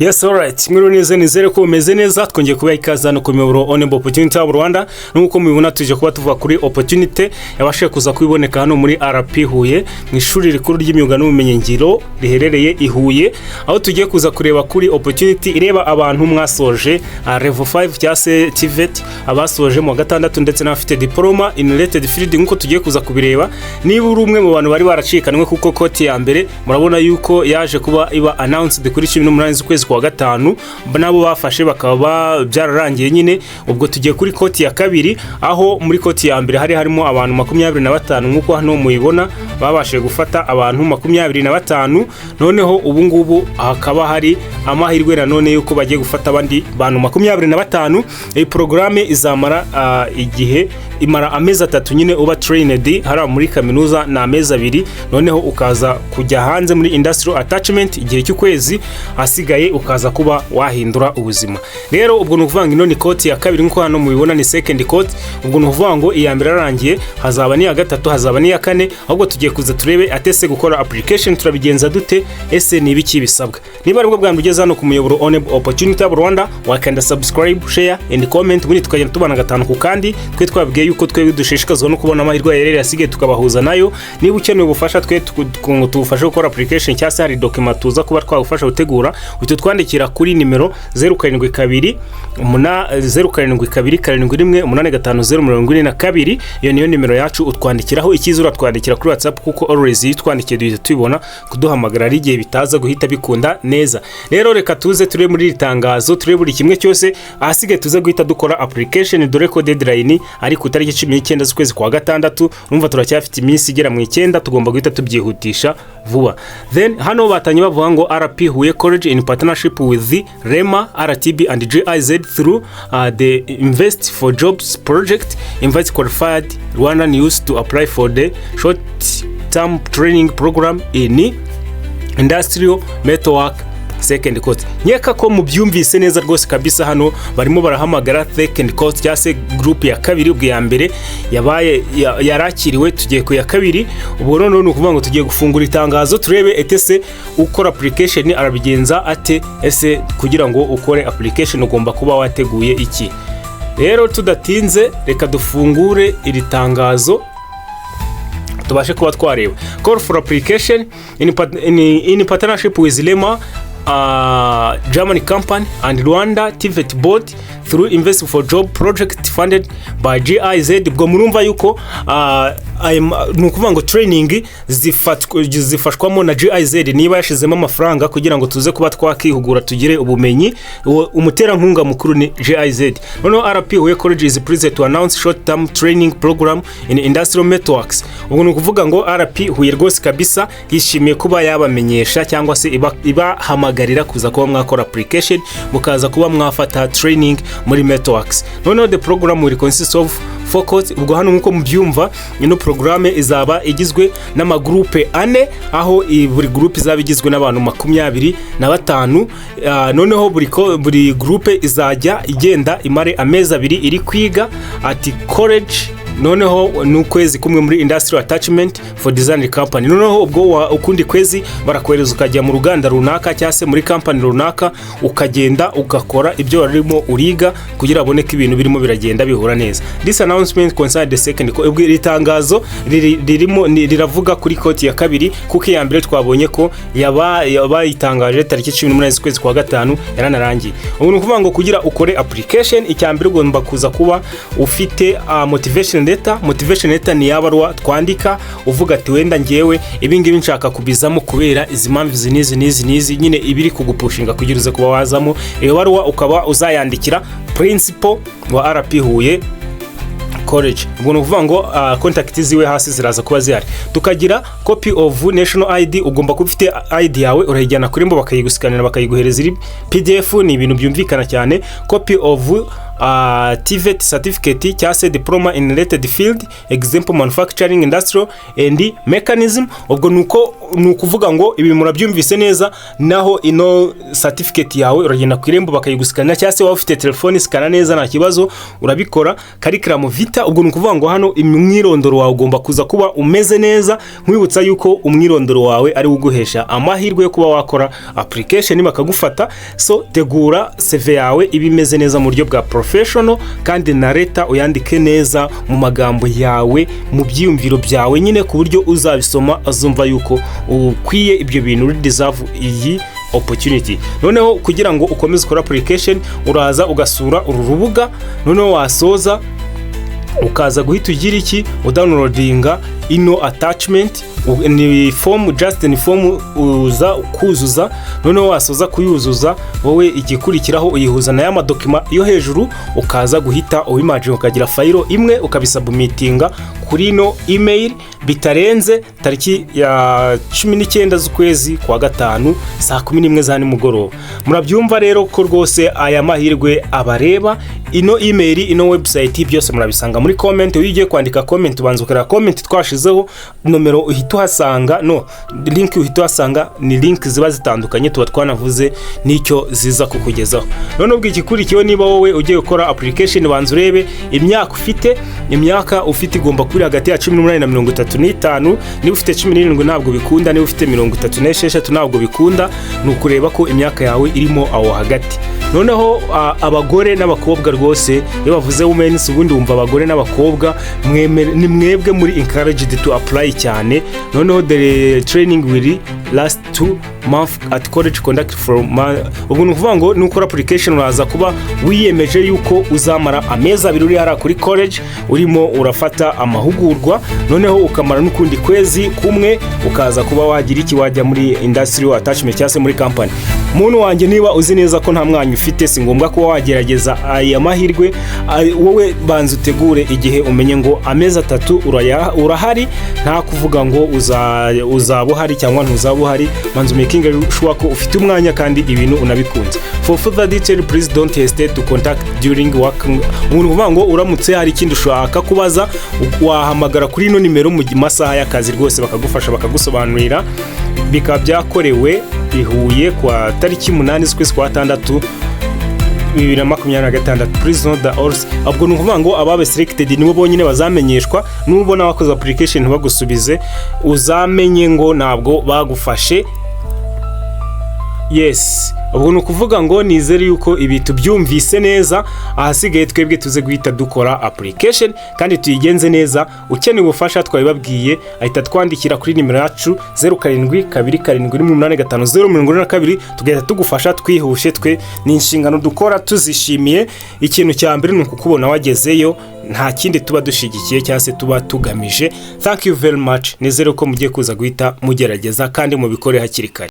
Yes, alright. Mwiro nizere ko umeze neza. Twongeye kuba ikazana ku miyoboro Honorable Opportunity ya Rwanda. Nuko mubibona tuje kuba tuva kuri opportunity yabashe kuza kwiboneka hano muri RP Huye mu ishuri rikuru ry'imyuga n'ubumenyingiro riherereye i Huye, aho tugiye kuza kureba kuri opportunity ireba abantu mwasoje level 5 cyase TVET, abasoje mu gatandatu ndetse n'abafite diploma in related field. Nkuko tugiye kuza kubireba niba uri umwe mu bantu bari baracikanwe kuko koti ya mbere murabona yuko yaje kuba iba announced kuri 18 z'ukwezi kwa gatanu, nabo bafashe bakaba byararangiye nyine. Ubwo tugiye kuri koti ya kabiri, aho muri koti ya mbere harimo abantu 25 nkuko hano muyibona babashe gufata abantu 25. Noneho ubu ngubu hakaba hari amahirwe na none yuko bagiye gufata abandi bantu 25. Iyi programme izamara igihe imara amezi 3 nyine uba trained hara muri kaminuza na amezi 2, noneho ukaza kujya hanze muri industrial attachment igihe cy'ukwezi hasigaye ukaza kuba wahindura ubuzima. Rero ubwo nuvanga ino ni koti ya kabiri nkuko hano mubibona ni second court. Ubwo nuvuga ngo iya mbere arangiye, hazaba ni ya gatatu, hazaba ni ya kane. Ahubwo tugiye kuza turebe atese gukora application turabigenza dute, ese ni ibiki bisabwa. Niba aribwo bwa mbugeza hano ku muyoboro Honorable Opportunity ya Rwanda, wakanda subscribe, share and comment, ubundi tukagenda tubana gatanu ku kandi. Twe twabwiye yuko twe dushishikazwa no kubona amahirwe yerere yasigaye tukabahuza nayo. Niba ukeneye ubufasha twe tugufasha gukora application cyase hari document tuza kuba twagufasha gutegura, twandikira kuri nimero 0722 0722 iyo niyo nimero yacu utwandikiraho. Ikizura twandikira kuri WhatsApp kuko always yitwandikiye duhita tubibona, kuduhamagara ari igihe bitaza guhita bikunda neza. Rero reka tuze ture muri itangazo ture buri kimwe cyose, ahasigaye tuze guhita dukora application. Dore ko deadline ari ku tariki 19 z'ukwezi kwa gatandatu, urumva turacyafite iminsi igera mu 9, tugomba guhita tubyihutisha vuba. Then hano batanye bavuga ngo RP Huye College in partnership with the REMA, RTB and GIZ through the Invest for Jobs project invites qualified Rwandan youth to apply for the short-term training program in industrial metalwork second court. Nyeka ko mubyumvise neza rwose kabisa, hano barimo barahamagara second court cyase group ya kabiri. Ubwo ya mbere yabaye yarakiriwe, tugiye ku ya kabiri. Ubwo none nukuvuga ngo tugiye gufungura itangazo turebe etese ukora application arabigenza ate, ese kugira ngo ukore application ugomba kuba wateguye iki. Rero tudatinze reka dufungure iri tangazo tubashe kuba twareba. Call for application in partnership with REMA Germany company and Rwanda TVET board through Invest for Job project funded by GIZ. Ubwo murumva yuko nukuvuga ngo training zifashwamo na GIZ niba yashizemo amafaranga kugira ngo tuze kuba twakihugura tugire ubumenyi. Umutera nkunga mukuru ni GIZ. Noneho RP Huye College is pleased to announce short term training program in industrial metalworks. Ubwo nukuvuga ngo RP Huye rwose kabisa yishimiye kuba yabamenyesha cyangwa se iba hamagarira kuza kuba mwakora application mukaza kuba mwafata training muri metalworks. Noneho the program will consist of focus. Ubwo hano nkuko mubyumva ino programme izaba igizwe n'amagroupe 4, aho buri group izaba igizwe n'abantu 25. Noneho buri groupe izajya igenda imare amezi 2 iri kwiga at college. Noneho n'ukwezi kumwe muri industrial attachment for design company. Noneho ubwo ukundi kwezi barakwereza ukajya mu ruganda runaka cyase muri company runaka, ukagenda ugakora ibyo warimo uriga kugira aboneke ibintu birimo biragenda bihura neza. This announcement concerns the second court. Ubwo ritangazo riravuga kuri koti ya kabiri kuko ya mbere twabonye ko yabayitangaje tariki 18 z'ukwezi kwa gatanu yaranarangiye. Ubu nukuvuga ngo kugira ukore application icyambere ugomba kuza kuba ufite motivation letter ni yabarwa twandika uvuga ati wenda ngewe ibingibi nshaka kubizamo kubera izi mpamvu nizi nyine ibiri kugupushinga kugira uze kuba wazamo. Iyo barwa ukaba uzayandikira principal wa RP Huye College. Ubwo nuvuga ngo contact ziwe hasi ziraza kuba zihari. Tukagira copy of national ID. Ugomba kuba ufite ID yawe urayijyana kuri mbo bakayigusikanira bakayiguhereza iri PDF. Ni ibintu byumvikana cyane. Copy of TVET certificate cyangwa se diploma in related field, example manufacturing, industrial and mechanism. Ubwo ni ukuvuga ngo ibi murabyumvise neza, naho ino certificate yawe uragenda ku irembo bakayigusikana, cyangwa se waba ufite telefone isikana neza nta kibazo urabikora. Curriculum vitae, ubwo ni ukuvuga ngo hano umwirondoro wawe ugomba kuza kuba umeze neza, nkwibutsa yuko umwirondoro wawe ari uguhesha amahirwe yo kuba wakora application bakagufata. So tegura CV yawe iba imeze neza mu buryo bwa professional, kandi na leta uyandike neza mu magambo yawe, mu byiyumviro byawe nyine, ku buryo uzabisoma azumva yuko ukwiye ibyo bintu, uri deserve iyi opportunity. Noneho kugira ngo ukomeze ukora application uraza ugasura uru rubuga, noneho wasoza ukaza guhita ugira iki, udownloadinga ino attachment, ni form, just ni form uza kuzuza. Noneho wasoza kuyuzuza, wowe igikurikiraho uyihuza na ya madokima yo hejuru, ukaza guhita uimagine ukagira file imwe ukabisubmitinga kuri ino email bitarenze tariki ya 19 z'ukwezi kwa gatanu saa 11 za nimugoroba. Murabyumva rero ko rwose aya mahirwe abareba. Ino email, ino website byose murabisanga muri comment. Ugiye kwandika comment ubanza ukora comment twashizeho, nomero uhita uhasanga, link uhita uhasanga, ni link ziba zitandukanye tuba twanavuze nicyo ziza kukugezaho. None ubwo igikurikiyeho, niba wowe ugiye gukora application banza urebe imyaka ufite igomba kuri hagati ya 18 na 35. Niba ufite 17 ntabwo bikunda, niba ufite 36 ntabwo bikunda. Ni ukureba ko imyaka yawe irimo aho hagati. Noneho abagore n'abakobwa rwose iyo bavuze women, ubundi wumva abagore n'abakobwa ni mwebwe muri encouraged to apply cyane. Noneho the training will last 2 months at college conduct from ubwo ni ukuvuga ngo nukora application uraza kuba wiyemeje yuko uzamara amezi 2 uri hara kuri college urimo urafata amahugurwa. Noneho ukamara n'ukundi kwezi kumwe ukaza kuba wagira iki, wajya muri industrial attachment cyangwa se muri company. Muntu wanjye, niba uzi neza ko nta mwanya ufite, si ngombwa ko wagerageza aya mahirwe. Wowe banza utegure igihe umenye ngo amezi 3 urahari, nta kuvuga ngo uzaba uhari cyangwa ntuzaba uhari. Manzu making sure ko ufite umwanya kandi ibintu unabikunze. For further detail please don't hesitate to contact during work. Umuntu uvuga ngo uramutse hari ikindi ushaka kubaza, wahamagara kuri ino nimero mu masaha y'akazi rwose bakagufasha bakagusobanurira. Bikaba byakorewe i Huye kwa tariki 8 z'ukwezi kwa 6 2026. Please note that also, ubwo ni ukuvuga ngo ababe selected nibo bonyine bazamenyeshwa. Nubona wakoze application bagusubize, uzamenye ngo ntabwo bagufashe. Yes, ubwo ni ukuvuga ngo nizere yuko ibi tubyumvise neza. Ahasigaye twebwe tuze guhita dukora application kandi tuyigenze neza. Ukeneye ubufasha twabibabwiye, ahita twandikira kuri nimero yacu 0727785042 tugahita tugufasha twihushe. Twe ni inshingano dukora tuzishimiye. Ikintu cya mbere ni ukukubona wagezeyo, nta kindi tuba dushigikiye cyangwa se tuba tugamije. Thank you very much. Nizere ko mugiye kuza guhita mugerageza kandi mubikore hakiri kare.